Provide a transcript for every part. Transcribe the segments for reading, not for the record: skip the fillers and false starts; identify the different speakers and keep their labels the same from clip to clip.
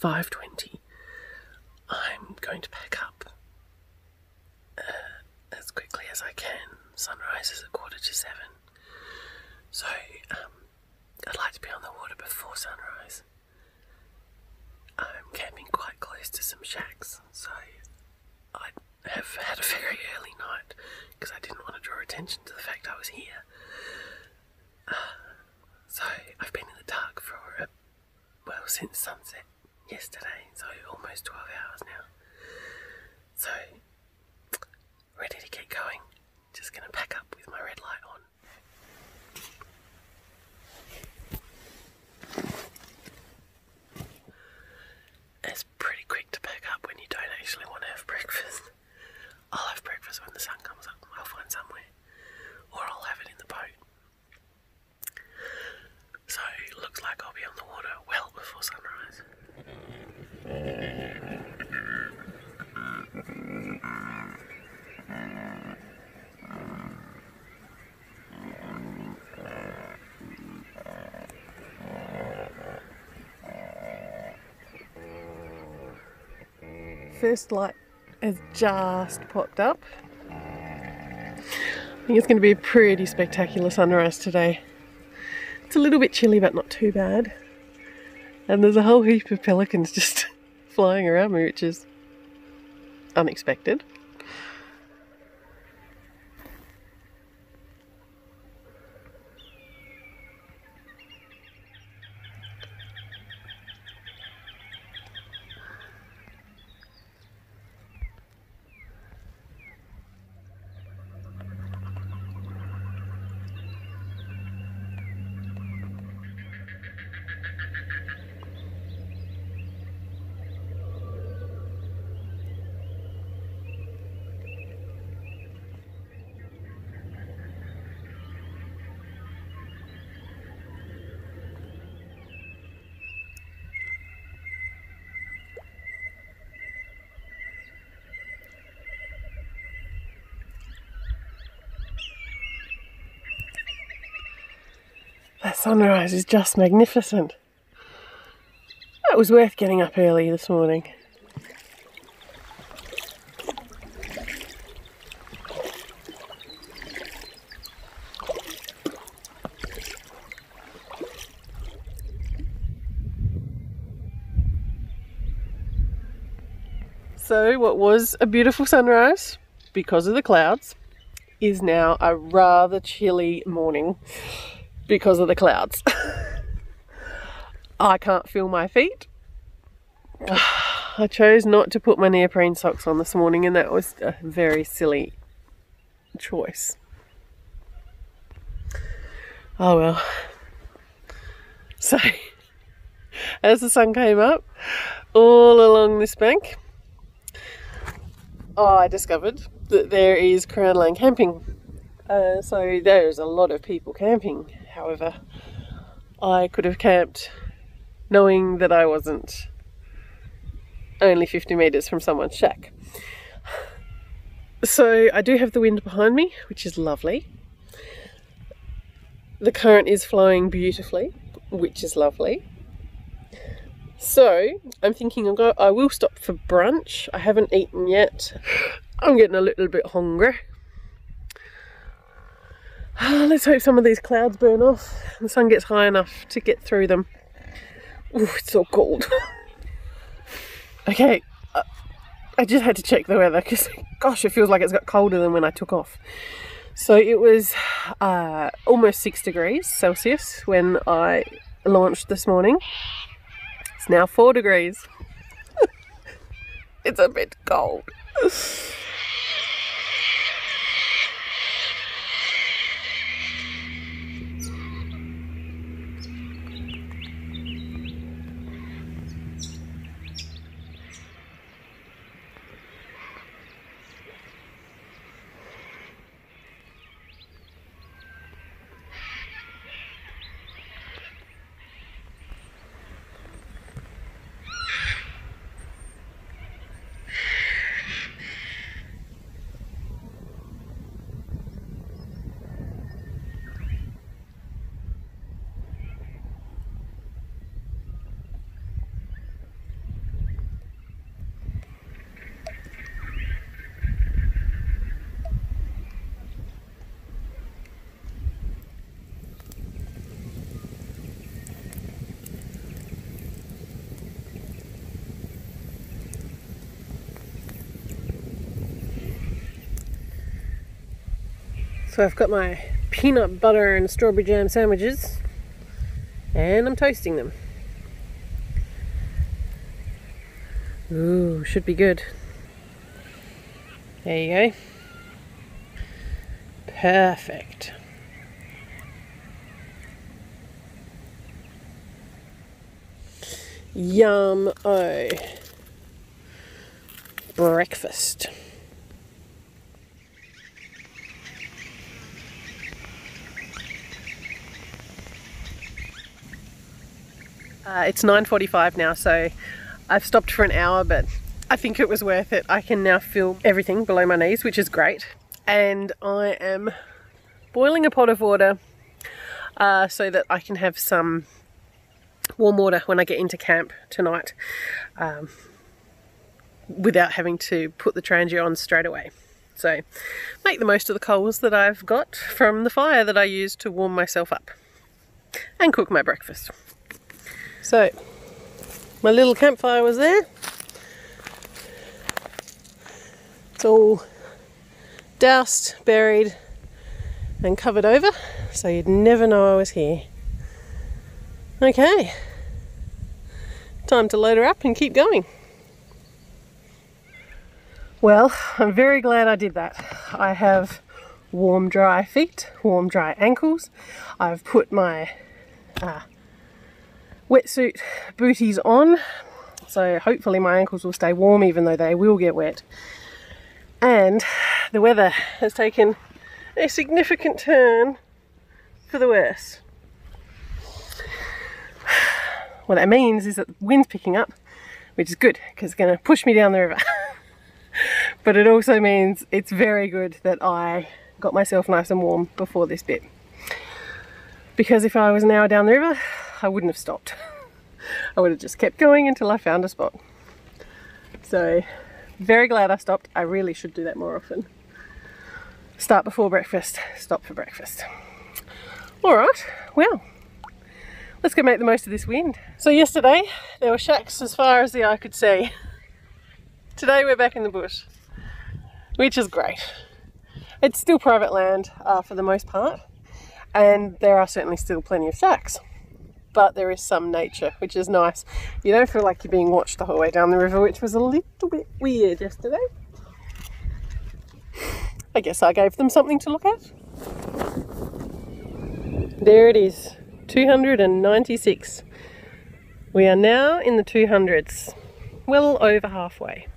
Speaker 1: 5:20. I'm going to pack up as quickly as I can. Sunrise is at 7:15. So I'd like to be on the water before sunrise. I'm camping quite close to some shacks, so I have had a very early night because I didn't want to draw attention to the fact I was here. So I've been in the dark for, since sunset yesterday, so almost 12 hours now. So, ready to get going. Just going to pack up with my red light on. It's pretty quick to pack up when you don't actually want to have breakfast. I'll have breakfast when the sun comes up. I'll find somewhere. Or I'll have it in the boat. So it looks like I'll be on the water well before sunrise. First light has just popped up. I think it's going to be a pretty spectacular sunrise today. It's a little bit chilly, but not too bad. And there's a whole heap of pelicans just flying around me, which is unexpected. That sunrise is just magnificent. It was worth getting up early this morning. So what was a beautiful sunrise, because of the clouds, is now a rather chilly morning because of the clouds. I can't feel my feet. I chose not to put my neoprene socks on this morning, and that was a very silly choice. Oh well. So, as the sun came up, all along this bank, I discovered that there is Crown Lane camping. So there's a lot of people camping. However, I could have camped knowing that I wasn't only 50 metres from someone's shack. So I do have the wind behind me, which is lovely. The current is flowing beautifully, which is lovely. So I'm thinking I will stop for brunch. I haven't eaten yet. I'm getting a little bit hungry. Let's hope some of these clouds burn off and the sun gets high enough to get through them. Ooh, it's so cold. Okay, I just had to check the weather because, gosh, it feels like it's got colder than when I took off. So it was almost 6 degrees Celsius when I launched this morning. It's now 4 degrees. It's a bit cold. So I've got my peanut butter and strawberry jam sandwiches and I'm toasting them. Ooh, should be good. There you go. Perfect. Yum-o. Breakfast. It's 9:45 now, so I've stopped for an hour, but I think it was worth it. I can now feel everything below my knees, which is great. And I am boiling a pot of water so that I can have some warm water when I get into camp tonight without having to put the Trangia on straight away. So make the most of the coals that I've got from the fire that I used to warm myself up and cook my breakfast. So my little campfire was there. It's all doused, buried and covered over, so you'd never know I was here. Okay, time to load her up and keep going. Well, I'm very glad I did that. I have warm dry feet, warm dry ankles. I've put my wetsuit booties on, so hopefully my ankles will stay warm even though they will get wet. And the weather has taken a significant turn for the worse. What that means is that the wind's picking up, which is good because it's going to push me down the river. But it also means it's very good that I got myself nice and warm before this bit. Because if I was an hour down the river, I wouldn't have stopped. I would have just kept going until I found a spot. So, very glad I stopped. I really should do that more often. Start before breakfast, stop for breakfast. Alright, well, let's go make the most of this wind. So yesterday, there were shacks as far as the eye could see. Today we're back in the bush, which is great. It's still private land for the most part, and there are certainly still plenty of shacks. But there is some nature, which is nice. You don't feel like you're being watched the whole way down the river, which was a little bit weird yesterday. I guess I gave them something to look at. There it is, 296. We are now in the 200s, well over halfway.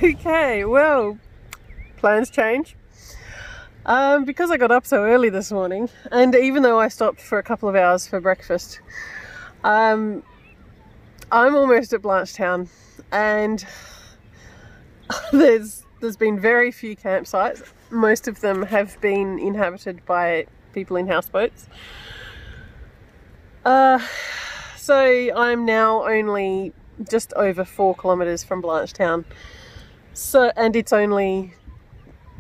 Speaker 1: Okay, well, plans change. Because I got up so early this morning, and even though I stopped for a couple of hours for breakfast, I'm almost at Blanchetown, and There's been very few campsites. Most of them have been inhabited by people in houseboats. So I'm now only just over 4 kilometres from Blanchetown. And it's only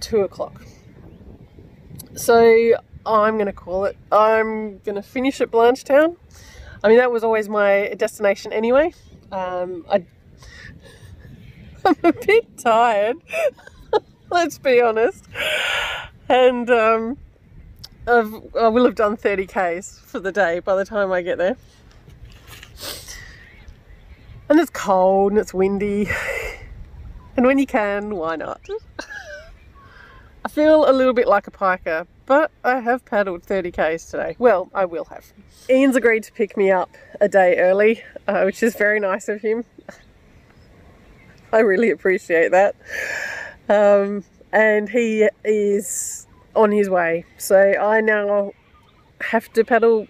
Speaker 1: 2 o'clock. So I'm going to call it. I'm going to finish at Blanchetown. I mean, that was always my destination anyway. I'm a bit tired, let's be honest. And I will have done 30 k's for the day by the time I get there. And it's cold and it's windy. And when you can, why not? I feel a little bit like a piker, but I have paddled 30 k's today. Well, I will have. Ian's agreed to pick me up a day early, which is very nice of him. I really appreciate that. And he is on his way. So I now have to paddle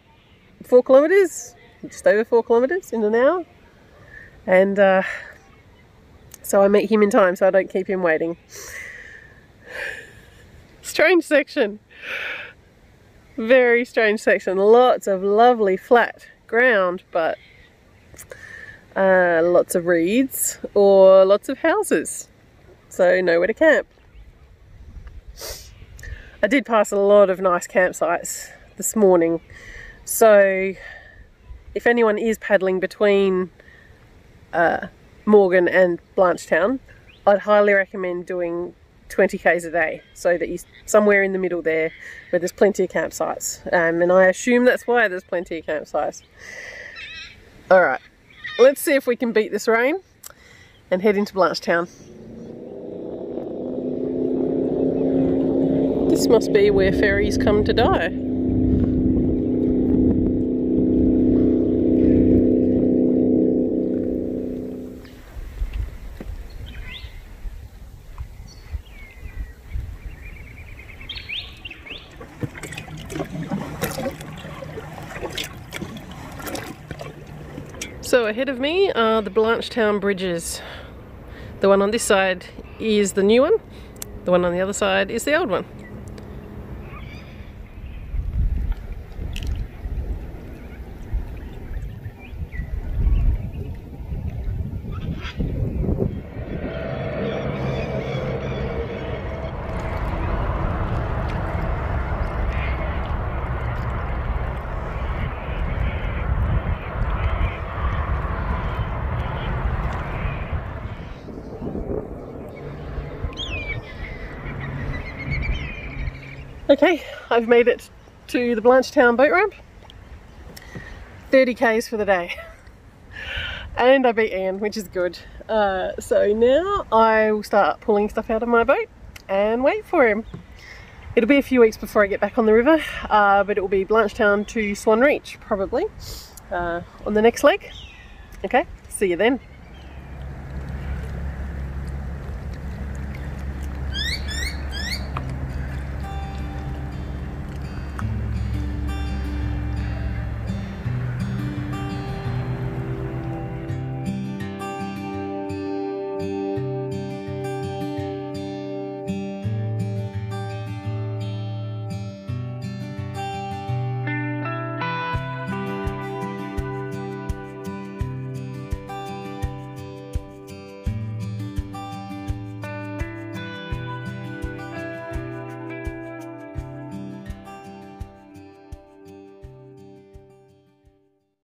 Speaker 1: 4 kilometres, just over 4 kilometres in an hour. And so I meet him in time so I don't keep him waiting. Strange section. Very strange section. Lots of lovely flat ground, but lots of reeds or lots of houses. So nowhere to camp. I did pass a lot of nice campsites this morning. So if anyone is paddling between Morgan and Blanchetown, I'd highly recommend doing 20 k's a day, so that you're somewhere in the middle there where there's plenty of campsites. And I assume that's why there's plenty of campsites. Alright, let's see if we can beat this rain and head into Blanchetown. This must be where ferries come to die. So ahead of me are the Blanchetown bridges. The one on this side is the new one. The one on the other side is the old one. Okay, I've made it to the Blanchetown boat ramp. 30 k's for the day. And I beat Ian, which is good. So now I will start pulling stuff out of my boat and wait for him. It'll be a few weeks before I get back on the river, but it will be Blanchetown to Swan Reach, probably, on the next leg. Okay, see you then.